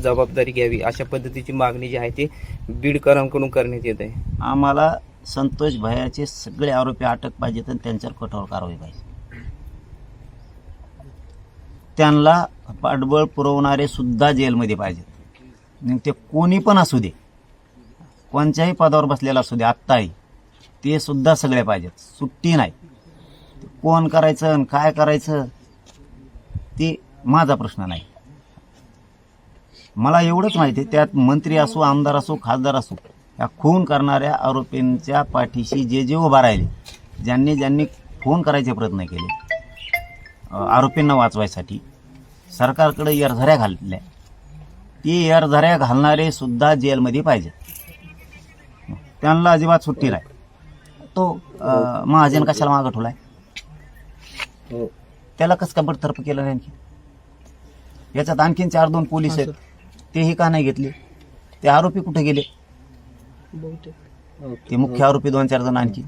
जबाबदारी घ्यावी अशा पद्धतीची मागणी जी आहे ती बीडकरांकडून करण्यात येत आहे. आम्हाला संतोष भैयाचे सगळे आरोपी अटक पाहिजेत आणि त्यांच्यावर कठोर कारवाई पाहिजे. त्यांना पाठबळ पुरवणारे सुद्धा जेलमध्ये पाहिजेत. मग ते कोणी पण असू दे, कोणत्याही पदावर बसलेला असू दे, आत्ताही ते सुद्धा सगळे पाहिजेत. सुट्टी नाही. कोण करायचं आणि काय करायचं ते माझा प्रश्न नाही. मला एवढंच माहिती आहे, त्यात मंत्री असो, आमदार असो, खासदार असो, या खून करणाऱ्या आरोपींच्या पाठीशी जे जे उभा राहिले, ज्यांनी ज्यांनी खून करायचे प्रयत्न केले आरोपींना वाचवायसाठी, सरकारकडे एरझऱ्या घालल्या, ती एरझऱ्या घालणारे सुद्धा जेलमध्ये पाहिजे. त्यांना अजिबात सुट्टी नाही. तो महाजन कशाला मागं ठेवलाय? त्याला कसं का बडतर्फ केलं नाही? आणखी याच्यात आणखीन 4-2 पोलीस आहेत, तेही का नाही घेतले? ते आरोपी कुठे गेले? ते मुख्य आरोपी 2-4 जण आणखी